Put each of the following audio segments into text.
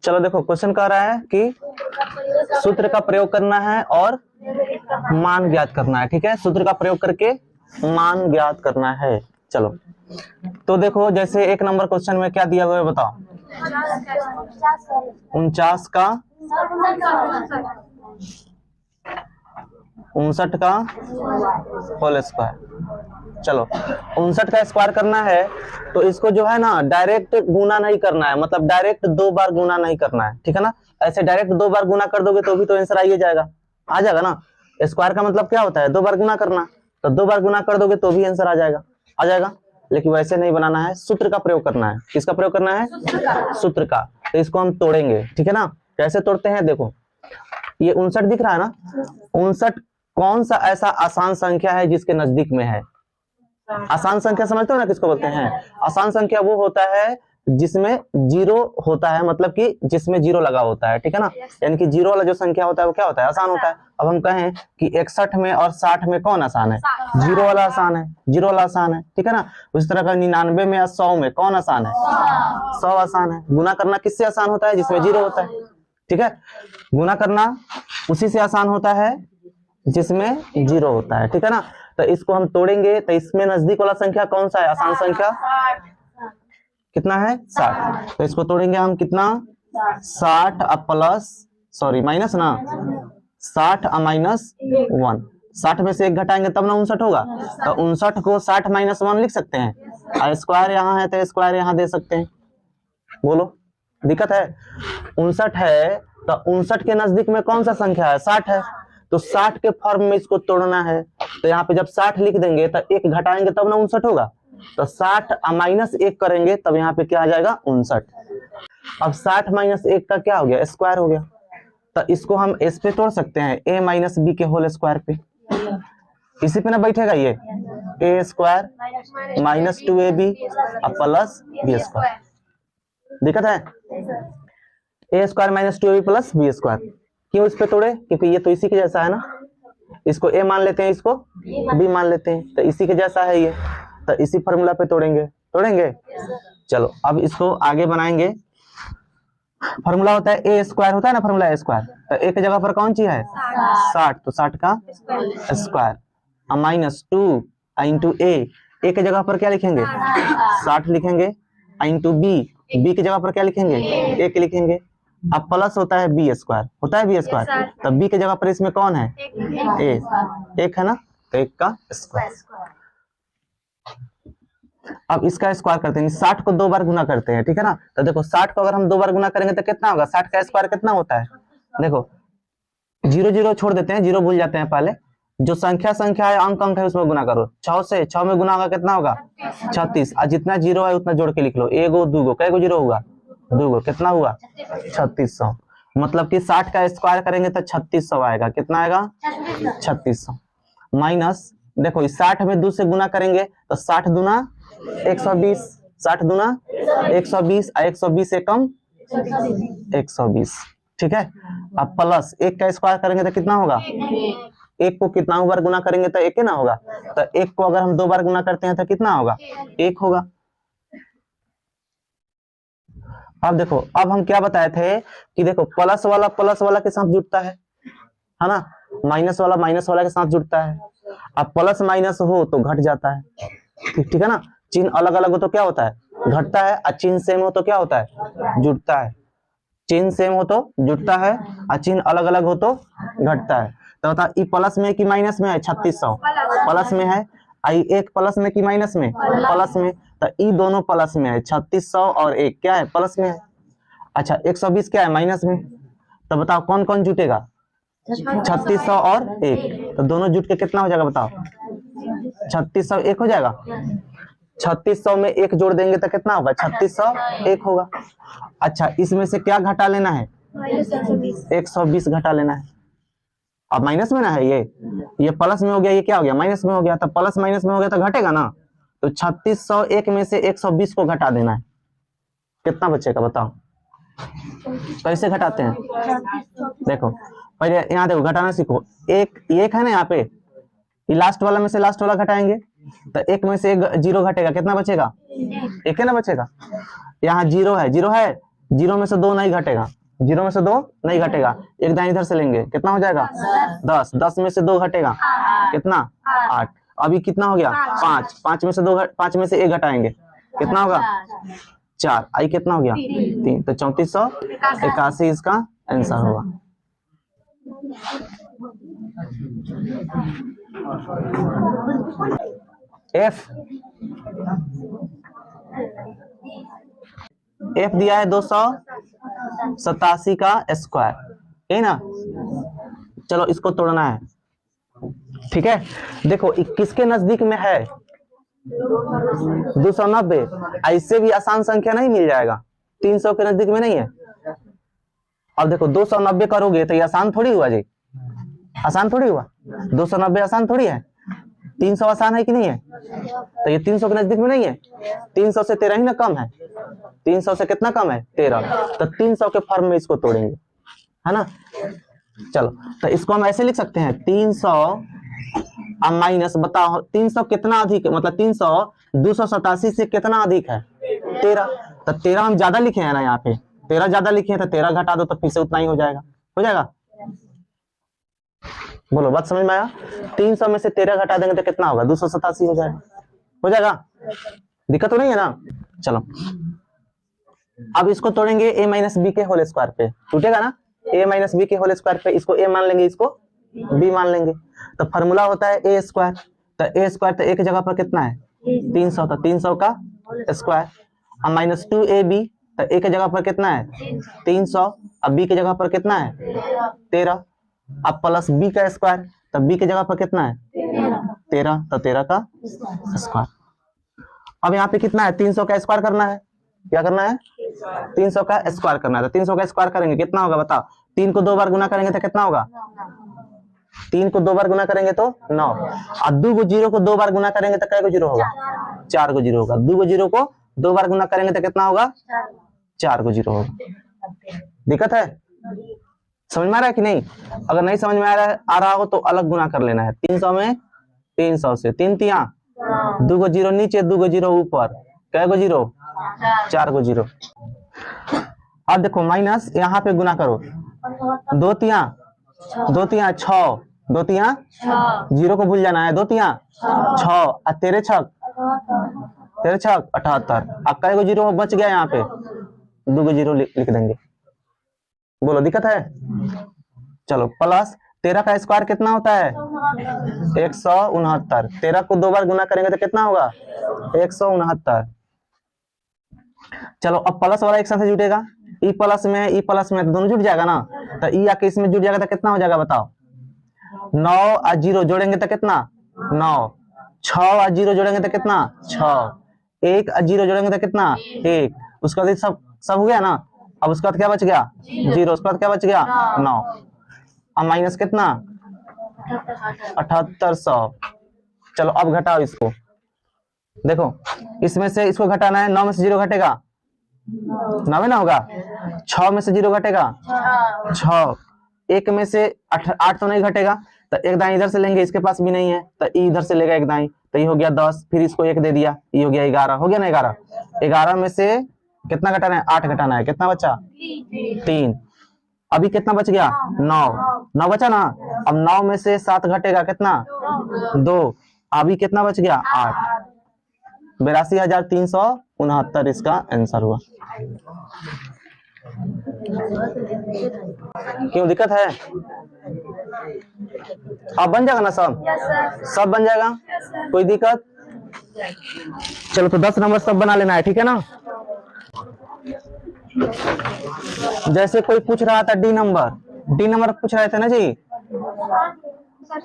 चलो देखो क्वेश्चन कह रहा है कि सूत्र का प्रयोग करना है और मान ज्ञात करना है। ठीक है, सूत्र का प्रयोग करके मान ज्ञात करना है। चलो तो देखो जैसे एक नंबर क्वेश्चन में क्या दिया हुआ है बताओ। 49 का 59 का होल स्क्वायर। चलो 59 का स्क्वायर करना है तो इसको जो है ना डायरेक्ट गुना नहीं करना है, मतलब डायरेक्ट 2 बार गुना नहीं करना है। ठीक है ना, ऐसे डायरेक्ट 2 बार गुना कर दोगे तो भी तो आंसर आ जाएगा ना। स्क्वायर का मतलब क्या होता है, 2 बार गुना करना, तो 2 बार गुना कर दोगे तो भी आंसर आ जाएगा। लेकिन वैसे नहीं बनाना है, सूत्र का प्रयोग करना है। किसका प्रयोग करना है? सूत्र का। तो इसको हम तोड़ेंगे। ठीक है ना, कैसे तोड़ते हैं देखो, ये 59 दिख रहा है ना, 59 कौन सा ऐसा आसान संख्या है जिसके नजदीक में है? आसान संख्या समझते हो ना किसको बोलते हैं? आसान संख्या वो होता है जिसमें जीरो होता है, मतलब कि जिसमें जीरो लगा होता है। ठीक है ना, यानी कि जीरो वाला जो संख्या होता है वो क्या होता है? आसान होता है। अब हम कहें कि 61 में और 60 में कौन आसान है? जीरो वाला आसान है, जीरो वाला आसान है। ठीक है ना, उस तरह का 99 में या 100 में कौन आसान है? 100 आसान है। गुना करना किससे आसान होता है? जिसमें जीरो होता है। ठीक है, गुना करना उसी से आसान होता है जिसमें जीरो होता है। ठीक है ना, तो इसको हम तोड़ेंगे तो इसमें नजदीक वाला संख्या कौन सा है? आसान संख्या कितना है? 60। तो इसको तोड़ेंगे हम कितना? 60 प्लस माइनस ना, 60 माइनस 1। 60 में से 1 घटाएंगे तब ना 59 होगा। तो 59 को 60 माइनस 1 लिख सकते हैं, और स्क्वायर यहाँ है तो स्क्वायर यहाँ दे सकते हैं। बोलो दिक्कत है? 59 है तो 59 के नजदीक में कौन सा संख्या है? 60 है। तो 60 के फॉर्म में इसको तोड़ना है, तो यहाँ पे जब 60 लिख देंगे तो 1 घटाएंगे तब ना 59 होगा। तो 60 माइनस 1 करेंगे तब यहाँ पे क्या आ जाएगा? 59। अब 60 माइनस 1 का क्या हो गया? स्क्वायर हो गया। तो इसको हम इस पे तोड़ सकते हैं, a माइनस बी के होल स्क्वायर पे। इसी पे ना बैठेगा ये a square minus 2ab plus b square. दिक्कत है? a square minus 2ab plus b square. क्यों इस पे तोड़े? क्योंकि ये तो इसी के जैसा है ना, इसको a मान लेते हैं, इसको b मान लेते हैं, तो इसी के जैसा है ये, तो इसी फॉर्मूला पे तोड़ेंगे। चलो अब इसको आगे बनाएंगे। फॉर्मूला होता है a स्क्वायर होता है ना, फॉर्मूला a स्क्वायर, तो एक जगह पर कौन सी है? 60, तो 60 का स्क्वायर माइनस 2 इंटू a की जगह पर क्या लिखेंगे? 60 लिखेंगे, इंटू b की जगह पर क्या लिखेंगे? 1 लिखेंगे। अब प्लस होता है बी स्क्वायर, होता है बी स्क्वायर, तब बी की जगह पर इसमें कौन है? एक है ना, तो 1 का स्क्वायर। अब इसका स्क्वायर करते हैं, 60 को 2 बार गुना करते हैं। ठीक है ना, तो देखो 60 को अगर हम 2 बार गुना करेंगे तो कितना होगा? 60 का स्क्वायर कितना होता है? देखो 0 छोड़ देते हैं, 0 भूल जाते हैं पहले। जो संख्या है, अंक है, उसमें गुना करो। 6 से 6 में गुना होगा, कितना होगा? 36। और जितना जीरो है उतना जोड़ के लिख लो, 1 2 गो, कै गो जीरो होगा? 2 गो। कितना हुआ? 3600। मतलब कि 60 का स्क्वायर करेंगे तो 3600 आएगा। कितना आएगा? 3600 माइनस, देखो 60 में 2 से गुना करेंगे तो 60 दूना 120, 60 दूना 120, 120 एकम 120। ठीक है, अब प्लस 1 का स्क्वायर करेंगे तो कितना होगा? 1 को कितना बार गुना करेंगे तो 1 ही ना होगा, तो 1 को अगर हम 2 बार गुना करते हैं तो कितना होगा? 1 होगा। अब देखो, अब हम क्या बताए थे कि देखो प्लस वाला के साथ जुड़ता है ना, माइनस वाला के साथ जुड़ता है। अब प्लस माइनस हो तो घट जाता है। ठीक है ना, चिन्ह अलग अलग हो तो क्या होता है? घटता है, और चिन्ह सेम हो तो क्या होता है? जुड़ता है। चिन्ह सेम हो तो जुड़ता है, और चिन्ह अलग अलग हो तो घटता है। तो बता, ये प्लस में कि माइनस में है? 3600 प्लस में है। आई एक प्लस में कि माइनस में? प्लस में। तो ये दोनों प्लस में है, 3600 और 1 क्या है? प्लस में है। अच्छा 120 क्या है? माइनस में। तो बताओ कौन कौन जुटेगा? 3600 और 1, तो दोनों जुट के कितना हो जाएगा बताओ? 3600 1 हो जाएगा। 3600 में 1 जोड़ देंगे तो कितना होगा? 3600 1 होगा। अच्छा इसमें से क्या घटा लेना है? 120 घटा लेना है। अब माइनस में ना है, ये प्लस में हो गया, ये क्या हो गया? माइनस में हो गया। तो प्लस माइनस में हो गया तो घटेगा ना, तो 3600 1 में से 120 को घटा देना है। कितना बचेगा बताओ? कैसे घटाते हैं? देखो पहले यहाँ देखो, घटाना सीखो। एक है ना यहाँ पे, ये लास्ट वाला में से लास्ट वाला घटाएंगे तो 1 में से 1 जीरो घटेगा, कितना बचेगा? 1 है ना बचेगा। यहाँ जीरो है, जीरो में से 2 नहीं घटेगा, जीरो में से 2 नहीं घटेगा, एक दाएं इधर से लेंगे, कितना हो जाएगा 10, 10 में से 2 घटेगा कितना 8, अभी कितना हो गया 5, 5 में से 2 5 में से 1 घटाएंगे कितना होगा 4, आई कितना हो गया 3, तो 3481 इसका आंसर होगा। एफ दिया है 287 का स्क्वायर, है ना। चलो इसको तोड़ना है, ठीक है। देखो किसके नजदीक में है 290, ऐसे भी आसान संख्या नहीं मिल जाएगा, 300 के नजदीक में नहीं है। अब देखो 290 करोगे तो ये आसान थोड़ी हुआ जी, आसान थोड़ी हुआ, 290 आसान थोड़ी है, 300 आसान है कि नहीं है, तो ये 300 के नजदीक में नहीं है, 300 से 13 ही ना कम है, 300 से कितना कम है 13, तो 300 के फॉर्म में इसको तोड़ेंगे, है ना। चलो तो इसको हम ऐसे लिख सकते हैं 300 माइनस, बताओ 300 कितना अधिक है, मतलब 300 287 से कितना अधिक है 13, तो 13 हम ज्यादा लिखे हैं ना, यहाँ पे 13 ज्यादा लिखे हैं, तो 13 घटा दो तो फिर से उतना ही हो जाएगा, हो जाएगा। बोलो बात समझ में आया, 300 में से 13 घटा देंगे तो कितना होगा 287 हो जाएगा, हो जाएगा, दिक्कत तो नहीं है ना। चलो अब इसको तोड़ेंगे a माइनस बी के होल स्क्वायर पे, टूटेगा ना, a माइनस बी के होल स्क्वायर पे, इसको a मान लेंगे, इसको b मान लेंगे, तो फॉर्मूला होता है a स्क्वायर, तो a स्क्वायर तो एक जगह पर कितना है 300, तो 300 का स्क्वायर, अब माइनस 2ab, तो a के जगह पर कितना है 300, अब b के जगह पर कितना है 13, अब प्लस b का स्क्वायर, तो b के जगह पर कितना है 13, तो 13 का स्क्वायर। अब यहाँ पे कितना है 300 का स्क्वायर करना है, क्या करना है 300 का स्क्वायर करना है, तो 300 का स्क्वायर करेंगे कितना होगा बताओ, 3 को 2 बार गुना करेंगे तो कितना होगा, 3 को 2 बार गुना करेंगे तो 9, और 2 को 0 को 2 बार गुना करेंगे तो कै को 0 होगा 4 को 0 होगा, 2 को 0 को 2 बार गुना करेंगे तो कितना होगा 4 को 0 होगा। दिक्कत है, समझ में आ रहा है कि नहीं, अगर नहीं समझ में आ रहा हो तो अलग गुना कर लेना है, 300 में 300 से 3 तिया 2 को 0 नीचे, 2 को 0 ऊपर, कै को 0 4 को 0। अब देखो माइनस यहाँ पे गुना करो, 2 तिया 6, 2 तिया 0 को भूल जाना है, 2 तिया 6, 13 छक 78, अब कै को 0 बच गया, यहाँ पे 2 को 0 लिख देंगे, बोलो दिक्कत है। चलो प्लस 13 का स्क्वायर कितना होता है 169, 13 को 2 बार गुना करेंगे तो कितना होगा 169। चलो अब प्लस वाला एक साथ जुटेगा, ई प्लस में तो दोनों जुट जाएगा ना, तो ई आके इसमें जुट जाएगा तो कितना हो जाएगा बताओ, 9 और 0 जोड़ेंगे तो कितना 9, 6 और 0 जोड़ेंगे तो कितना 6, 1 और 0 जोड़ेंगे तो कितना 1, उसका बाद सब हो गया ना, अब उसके बाद क्या बच गया 0, उसके बाद क्या बच गया 9, अब माइनस कितना 7800। चलो अब घटाओ इसको, देखो इसमें से इसको घटाना है, 9 में से 0 घटेगा 9 ना होगा, 6 में से 0 घटेगा 6, 1 में से 8 तो नहीं घटेगा, तो एक दाई इधर से लेंगे, इसके पास भी नहीं है तो इधर से लेगा एक दाई, तो ये हो गया 10, फिर इसको 1 दे दिया, ये हो गया 11, हो गया ना 11, 11 में से कितना घटाना है 8 घटाना है, कितना बचा 3, अभी कितना बच गया 9 बचा ना, अब 9 में से 7 घटेगा कितना 2, अभी कितना बच गया 8, 82,369 इसका आंसर हुआ। क्यों दिक्कत है, अब बन जाएगा ना सब, सब बन जाएगा, कोई दिक्कत। चलो तो 10 नंबर सब बना लेना है, ठीक है ना। जैसे कोई पूछ रहा था डी नंबर पूछ रहे थे ना जी,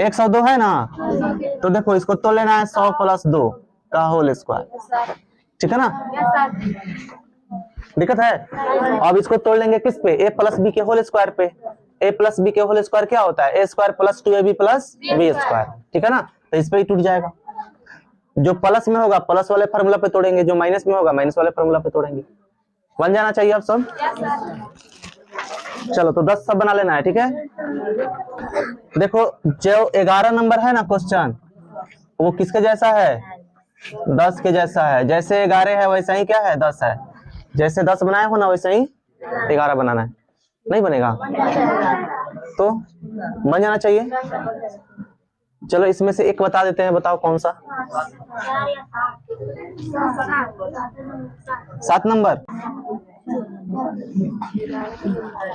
102 है ना, तो देखो इसको तो लेना है 100 + 2 का होल स्क्वायर, ठीक है ना, दिक्कत है। अब इसको तोड़ लेंगे किस पे, a + b के होल स्क्वायर पे, a + b के होल स्क्वायर क्या होता है a² + 2ab + b², ठीक है ना, तो इस पे ही टूट जाएगा, जो प्लस में होगा प्लस वाले फार्मूला पे तोड़ेंगे, जो माइनस में होगा माइनस वाले फार्मूला पे तोड़ेंगे, बन जाना चाहिए अब सब। चलो तो 10 सब बना लेना है, ठीक है। देखो जो 11 नंबर है ना क्वेश्चन, वो किसके जैसा है 10 के जैसा है, जैसे 11 है वैसा ही क्या है 10 है, जैसे 10 बनाए हो ना वैसे ही 11 बनाना है, नहीं बनेगा तो बन जाना चाहिए। चलो इसमें से एक बता देते हैं, बताओ कौन सा? 7 नंबर।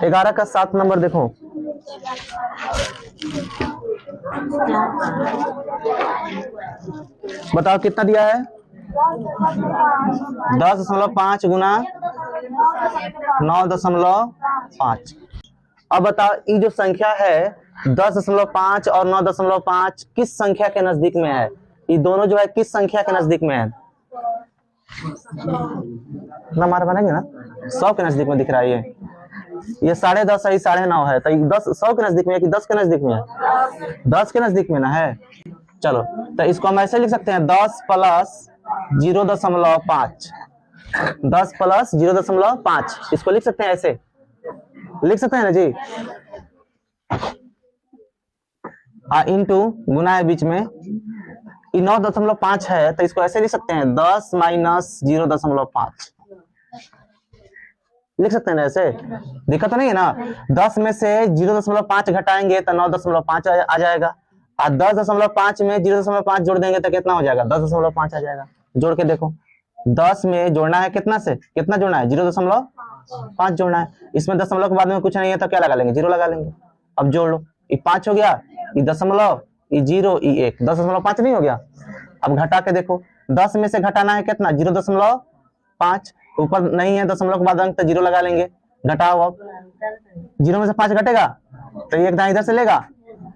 11 का 7 नंबर देखो, बताओ कितना दिया है? 10.5 गुना 9.5। अब बताओ ये जो संख्या है 10.5 और 9.5 किस संख्या के नजदीक में है? ये दोनों जो है किस संख्या के नजदीक में है? ना हमारा बनेंगे ना 100 के नजदीक में दिख रहा है। ये 10.5 है, 9.5 है, तो 10 100 के नजदीक में है कि 10 के नजदीक में है? 10 के नजदीक में ना है। चलो तो इसको हम ऐसे लिख सकते हैं 10 प्लस 0.5, 10 प्लस 0.5 इसको लिख सकते हैं, ऐसे लिख सकते हैं ना जी। इंटू गुना है बीच में, 9.5 है तो इसको ऐसे लिख सकते हैं 10 माइनस 0.5 लिख सकते हैं ना, ऐसे दिक्कत तो नहीं है ना। 10 में से 0.5 घटाएंगे तो 9.5 आ जाएगा, और 10.5 में 0.5 जोड़ देंगे तो कितना हो जाएगा? 10.5 आ जाएगा। जोड़ के देखो, 10 में जोड़ना है कितना से कितना जोड़ना है? 0.5 जोड़ना है। इसमें दशमलव के बाद में कुछ नहीं है तो क्या लगा लेंगे? 0 लगा लेंगे। अब जोड़ लो, ये 5 हो गया, ये दशमलव, ये 0, ये 1, 10.5 नहीं हो गया। अब घटा के देखो, 10 में से घटाना है कितना? 0.5, ऊपर नहीं है दशमलव के बाद अंक तो 0 लगा लेंगे। घटाओ, अब 0 में से 5 घटेगा तो ये दाएं इधर से लेगा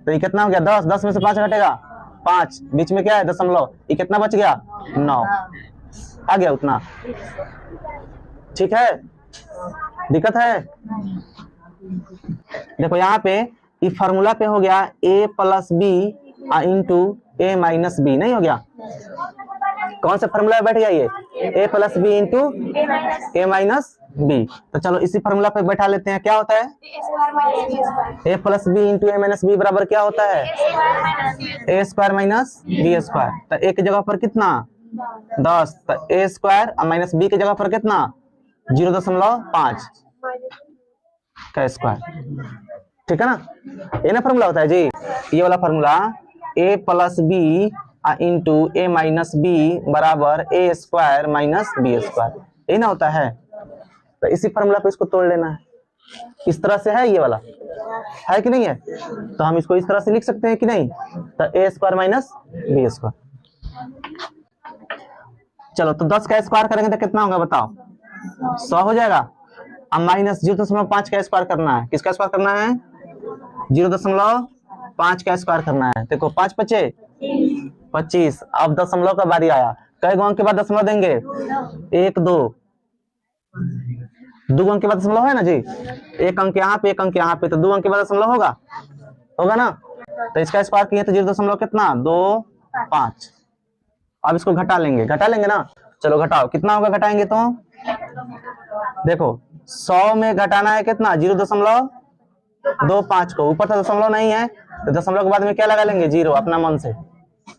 तो ये कितना हो गया? 10, 10 में से 5 घटेगा 5, बीच में क्या है? दशमलव, ये कितना बच गया? 9 आ गया उतना। ठीक है, दिक्कत है? देखो यहाँ पे ये फार्मूला पे हो गया a plus b into a minus b, नहीं हो गया? कौन सा फार्मूला बैठ गया? ये a plus b into a minus b. तो चलो इसी फार्मूला पे बैठा लेते हैं। क्या होता है? a plus b into a minus b बराबर क्या होता है? a square minus b square. तो a की जगह पर कितना? 10, तो a स्क्वायर और माइनस बी की जगह पर कितना? 0.5 का स्क्वायर। ठीक है ना, ये ना फार्मूला होता है जी, ये वाला formula a plus b into a minus b बराबर a square minus b square, ये ना होता है। तो इसी फार्मूला पे इसको तोड़ लेना है। इस तरह से है, ये वाला है कि नहीं है? तो हम इसको इस तरह से लिख सकते हैं कि नहीं? तो ए स्क्वायर माइनस बी स्क्वायर। चलो तो 10 का स्क्वायर करेंगे तो कितना होगा बताओ? 100 हो जाएगा। अब माइनस 0.5 का स्क्वायर करना है। किसका स्क्वायर करना है? 0.5 का स्क्वायर करना है। देखो 5 बचे 25। अब दशमलव का बारी आया, कई अंक के बाद दशमलव देंगे? 1 2 अंक के बाद दशमलव है ना जी। 1 अंक यहाँ पे, 1 अंक यहाँ पे, तो 2 अंक के बाद दशमलव होगा ना। तो इसका स्क्वायर किए तो 0. कितना? 2 5। अब इसको घटा लेंगे ना। चलो घटाओ, कितना होगा घटाएंगे तो? देखो 100 में घटाना है कितना? 0.25 को, ऊपर तो दशमलव नहीं है तो दशमलव के बाद में क्या लगा लेंगे? 0, अपना मन से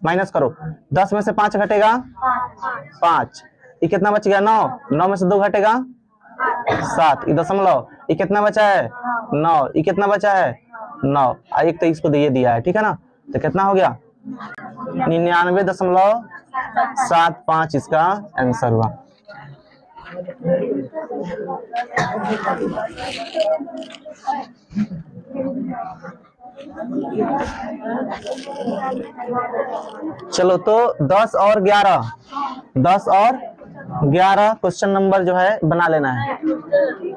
माइनस करो। 10 में से 5 घटेगा 5, ये कितना बच गया? 9, 9 में से 2 घटेगा 7, ये दशमलव, ये कितना बचा है? 9, ये कितना बचा है? 9, एक तो इसको ये दिया है। ठीक है ना, तो कितना हो गया? 99.75 इसका आंसर हुआ। चलो तो 10 और 11 क्वेश्चन नंबर जो है बना लेना है।